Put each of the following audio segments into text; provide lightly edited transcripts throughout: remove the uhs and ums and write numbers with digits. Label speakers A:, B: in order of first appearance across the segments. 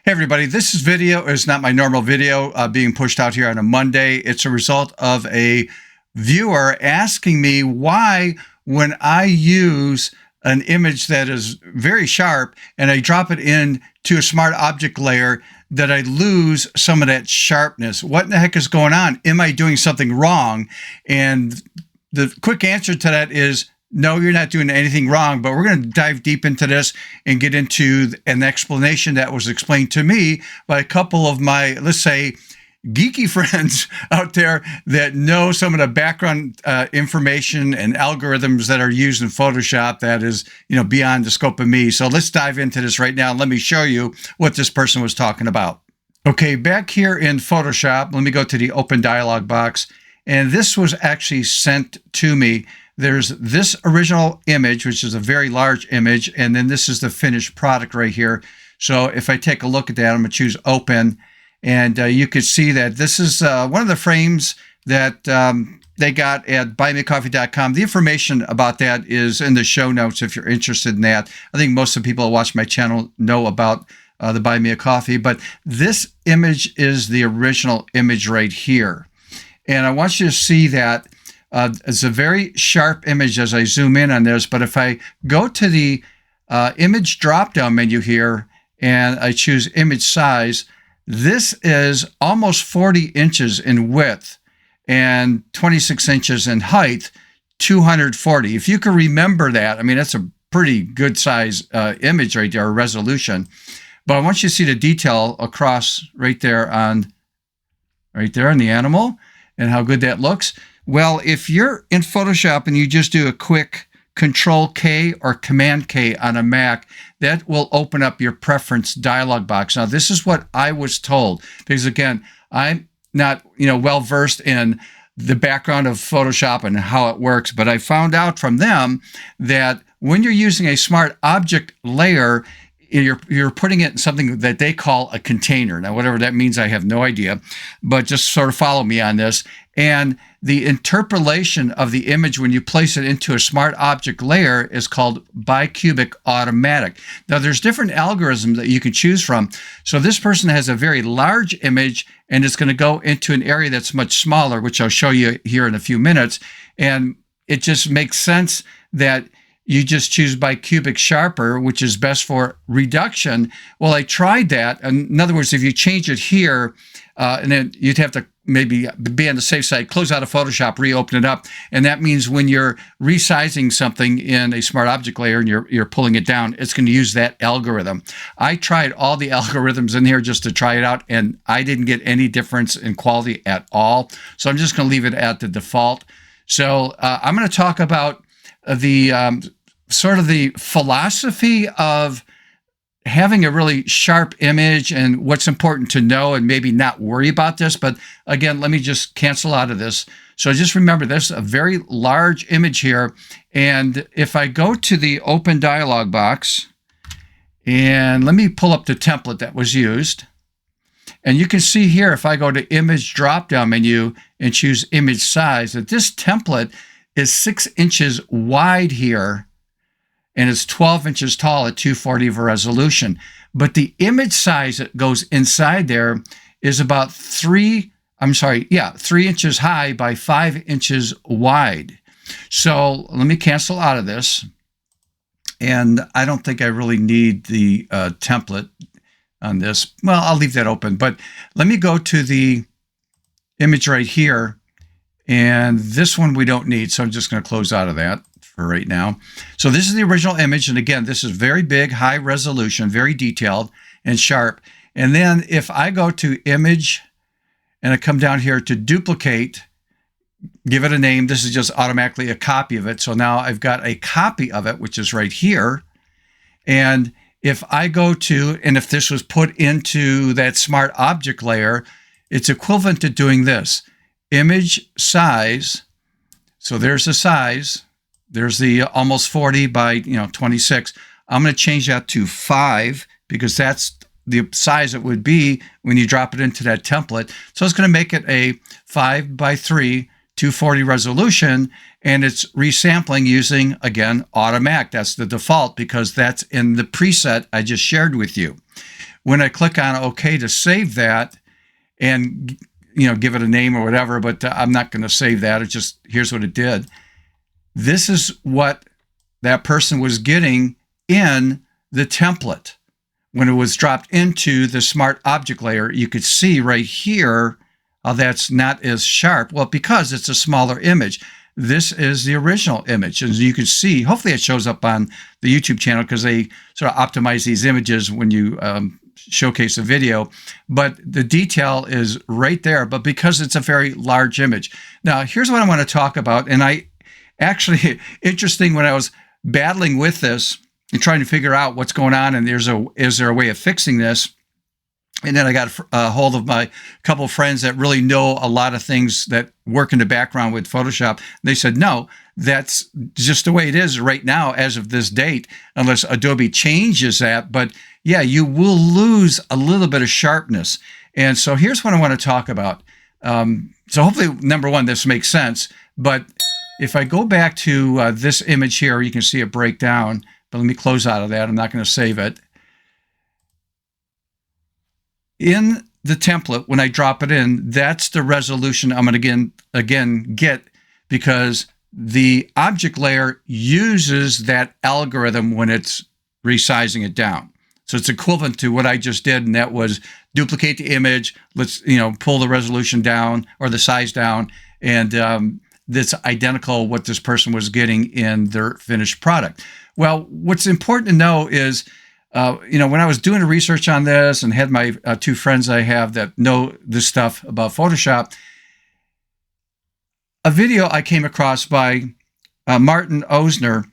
A: Hey everybody, this video is not my normal video being pushed out here on a Monday. It's a result of a viewer asking me why when I use an image that is very sharp and I drop it into a smart object layer that I lose some of that sharpness. What in the heck is going on? Am I doing something wrong? And the quick answer to that is no, you're not doing anything wrong, but we're going to dive deep into this and get into an explanation that was explained to me by a couple of my, let's say, geeky friends out there that know some of the background information and algorithms that are used in Photoshop that is, beyond the scope of me. So let's dive into this right now. Let me show you what this person was talking about. Okay, back here in Photoshop, let me go to the open dialog box. And this was actually sent to me. There's this original image, which is a very large image, and then this is the finished product right here. So if I take a look at that, I'm going to choose open, and you can see that this is one of the frames that they got at buymeacoffee.com. The information about that is in the show notes if you're interested in that. I think most of the people who watch my channel know about the Buy Me a Coffee, but this image is the original image right here. And I want you to see that it's a very sharp image as I zoom in on this, but if I go to the image drop-down menu here and I choose image size, this is almost 40 inches in width and 26 inches in height, 240. If you can remember that, I mean, that's a pretty good size image right there, resolution. But I want you to see the detail across right there on the animal and how good that looks. Well, if you're in Photoshop and you just do a quick Control K or Command K on a Mac, that will open up your preference dialog box. Now, this is what I was told, because again, I'm not, well versed in the background of Photoshop and how it works, but I found out from them that when you're using a smart object layer, you're putting it in something that they call a container. Now, whatever that means, I have no idea, but just sort of follow me on this. And the interpolation of the image when you place it into a smart object layer is called bicubic automatic. Now, there's different algorithms that you can choose from. So this person has a very large image, and it's going to go into an area that's much smaller, which I'll show you here in a few minutes. And it just makes sense that you just choose bicubic sharper, which is best for reduction. Well, I tried that. In other words, if you change it here, and then you'd have to maybe be on the safe side, close out of Photoshop, reopen it up. And that means when you're resizing something in a smart object layer and you're pulling it down, it's going to use that algorithm. I tried all the algorithms in here just to try it out, and I didn't get any difference in quality at all. So I'm just going to leave it at the default. So I'm going to talk about the sort of the philosophy of having a really sharp image and what's important to know and maybe not worry about this. But again, let me just cancel out of this. So just remember, there's a very large image here. And if I go to the open dialog box, and let me pull up the template that was used. And you can see here, if I go to image drop-down menu and choose image size, that this template is 6 inches wide here, and it's 12 inches tall at 240 of a resolution. But the image size that goes inside there is about 3 inches high by 5 inches wide. So let me cancel out of this. And I don't think I really need the template on this. Well, I'll leave that open. But let me go to the image right here. And this one we don't need, so I'm just going to close out of that for right now. So this is the original image, and again, this is very big, high resolution, very detailed and sharp. And then if I go to image and I come down here to duplicate, give it a name, this is just automatically a copy of it. So now I've got a copy of it, which is right here. And if I go to, and if this was put into that smart object layer, it's equivalent to doing this. Image size, so there's the size, there's the almost 40 by 26. I'm going to change that to 5 because that's the size it would be when you drop it into that template. So it's going to make it a 5 by 3 240 resolution, and it's resampling using, again, automatic. That's the default because that's in the preset I just shared with you. when I click on OK to save that and, give it a name or whatever, but I'm not going to save that. It just, here's what it did. This is what that person was getting in the template. When it was dropped into the smart object layer, you could see right here how that's not as sharp. Well, because it's a smaller image. This is the original image. As you can see, hopefully it shows up on the YouTube channel because they sort of optimize these images when you showcase a video. But the detail is right there, but because it's a very large image. Now, here's what I want to talk about. And I actually, interesting, when I was battling with this and trying to figure out what's going on and is there a way of fixing this? And then I got a hold of my couple of friends that really know a lot of things that work in the background with Photoshop. They said, no, that's just the way it is right now as of this date, unless Adobe changes that. But yeah, you will lose a little bit of sharpness. And so here's what I want to talk about. So hopefully, number one, this makes sense. But if I go back to this image here, you can see it break down. But let me close out of that. I'm not going to save it. In the template, when I drop it in, that's the resolution I'm going to again get, because the object layer uses that algorithm when it's resizing it down. So it's equivalent to what I just did, and that was duplicate the image. Let's pull the resolution down or the size down, and that's identical what this person was getting in their finished product. Well, what's important to know is, when I was doing the research on this and had my two friends I have that know this stuff about Photoshop, a video I came across by Martin Osner,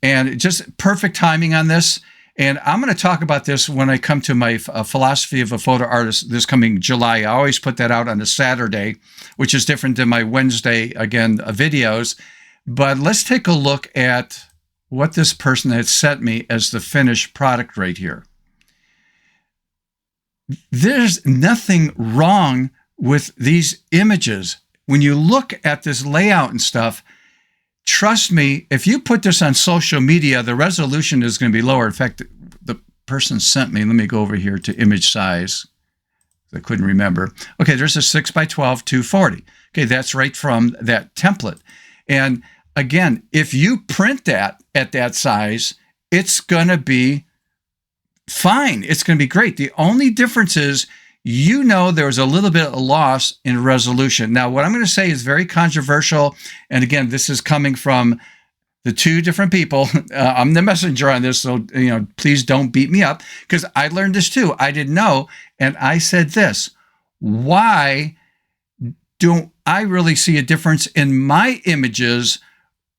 A: and just perfect timing on this. And I'm going to talk about this when I come to my philosophy of a photo artist this coming July. I always put that out on a Saturday, which is different than my Wednesday, again, videos. But let's take a look at what this person had sent me as the finished product right here. There's nothing wrong with these images. When you look at this layout and stuff, trust me, if you put this on social media, the resolution is going to be lower. In fact, the person sent me, let me go over here to image size. I couldn't remember. Okay, there's a 6x12 240. Okay, that's right from that template. And again, if you print that at that size, it's going to be fine. It's going to be great. The only difference is, there's a little bit of loss in resolution. Now, what I'm going to say is very controversial. And again, this is coming from the two different people. I'm the messenger on this, so please don't beat me up, because I learned this too. I didn't know. And I said this: why don't I really see a difference in my images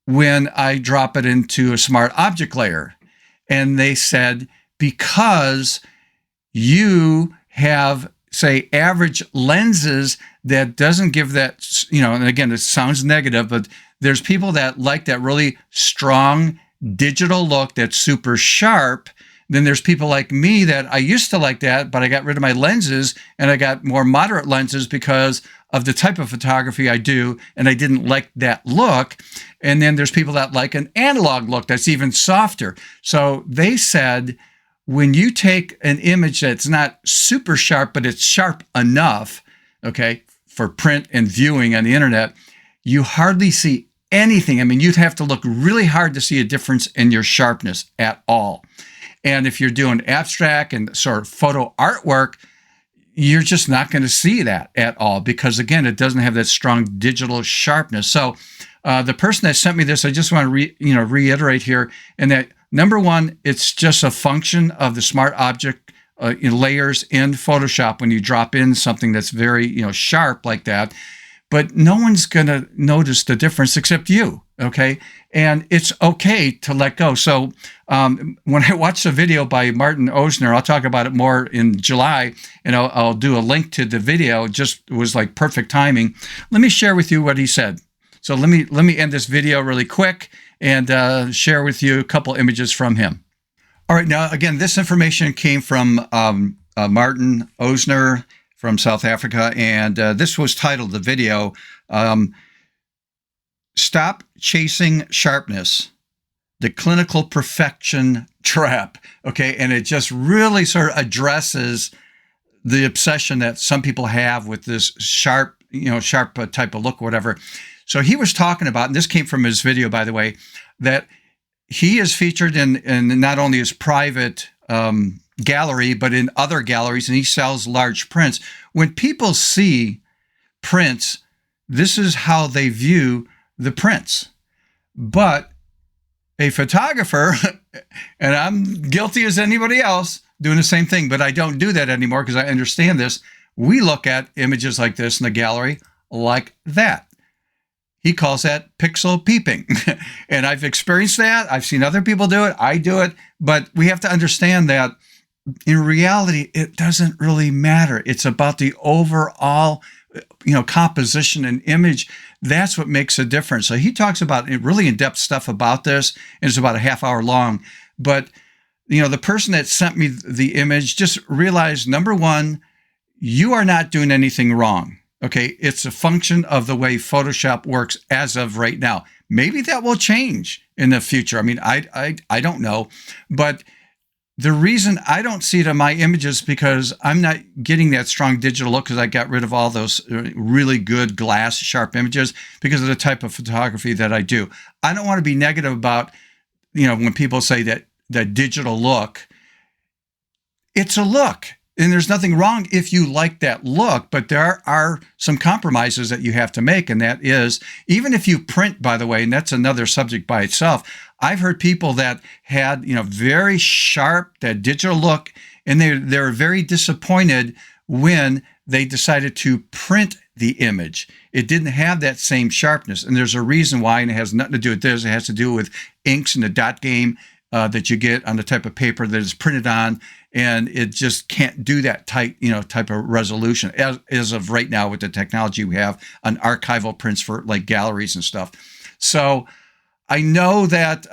A: when I drop it into a smart object layer? And they said, because you have, say, average lenses that doesn't give that, and again, it sounds negative, but there's people that like that really strong digital look that's super sharp. Then there's people like me that I used to like that, but I got rid of my lenses and I got more moderate lenses because of the type of photography I do, and I didn't like that look. And then there's people that like an analog look that's even softer. So they said, when you take an image that's not super sharp, but it's sharp enough, okay, for print and viewing on the internet, you hardly see anything. I mean, you'd have to look really hard to see a difference in your sharpness at all. And if you're doing abstract and sort of photo artwork, you're just not going to see that at all, because again, it doesn't have that strong digital sharpness. So the person that sent me this, I just want to reiterate here, and that number one, it's just a function of the smart object layers in Photoshop when you drop in something that's very sharp like that. But no one's going to notice the difference except you, okay? And it's okay to let go. So when I watch the video by Martin Osner, I'll talk about it more in July, and I'll do a link to the video. It just was like perfect timing. Let me share with you what he said. So let me end this video really quick and share with you a couple images from him. All right, now again, this information came from Martin Osner from South Africa, and this was titled, the video, Stop Chasing Sharpness. the clinical perfection trap. Okay. And it just really sort of addresses the obsession that some people have with this sharp type of look, whatever. So he was talking about, and this came from his video, by the way, that he is featured in not only his private gallery, but in other galleries, and he sells large prints. When people see prints, this is how they view the prints. But a photographer, and I'm guilty as anybody else, doing the same thing, but I don't do that anymore because I understand this. We look at images like this in the gallery like that. He calls that pixel peeping. And I've experienced that. I've seen other people do it. I do it. But we have to understand that in reality, it doesn't really matter. It's about the overall, composition and image. That's what makes a difference. So he talks about really in-depth stuff about this, and it's about a half hour long. But, the person that sent me the image just realized, number one, you are not doing anything wrong. Okay, it's a function of the way Photoshop works as of right now. Maybe that will change in the future. I mean, I don't know, but the reason I don't see it in my images because I'm not getting that strong digital look because I got rid of all those really good glass sharp images because of the type of photography that I do. I don't want to be negative about, when people say that digital look. It's a look. And there's nothing wrong if you like that look, but there are some compromises that you have to make. And that is, even if you print, by the way, and that's another subject by itself, I've heard people that had, very sharp, that digital look, and they're very disappointed when they decided to print the image. It didn't have that same sharpness. And there's a reason why, and it has nothing to do with this. It has to do with inks and the dot game that you get on the type of paper that is printed on, and it just can't do that type of resolution as of right now with the technology we have on archival prints for like galleries and stuff. So I know that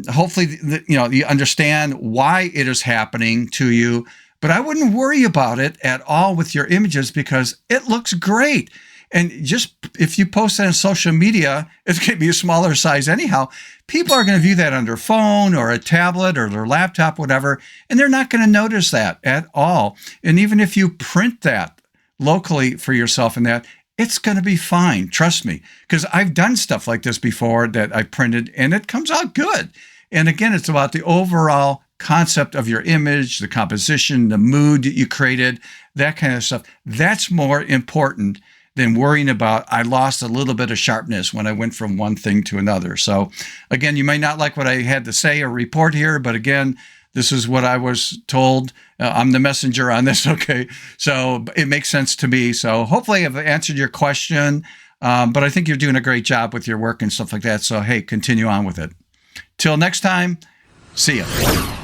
A: hopefully you understand why it is happening to you, but I wouldn't worry about it at all with your images because it looks great. And just if you post that on social media, it's going to be a smaller size anyhow. People are going to view that on their phone or a tablet or their laptop, whatever, and they're not going to notice that at all. And even if you print that locally for yourself and that, it's going to be fine. Trust me, because I've done stuff like this before that I printed and it comes out good. And again, it's about the overall concept of your image, the composition, the mood that you created, that kind of stuff. That's more important than worrying about, I lost a little bit of sharpness when I went from one thing to another. So again, you may not like what I had to say or report here, but again, this is what I was told. I'm the messenger on this, okay? So it makes sense to me. So hopefully I've answered your question, but I think you're doing a great job with your work and stuff like that. So hey, continue on with it. Till next time, see ya.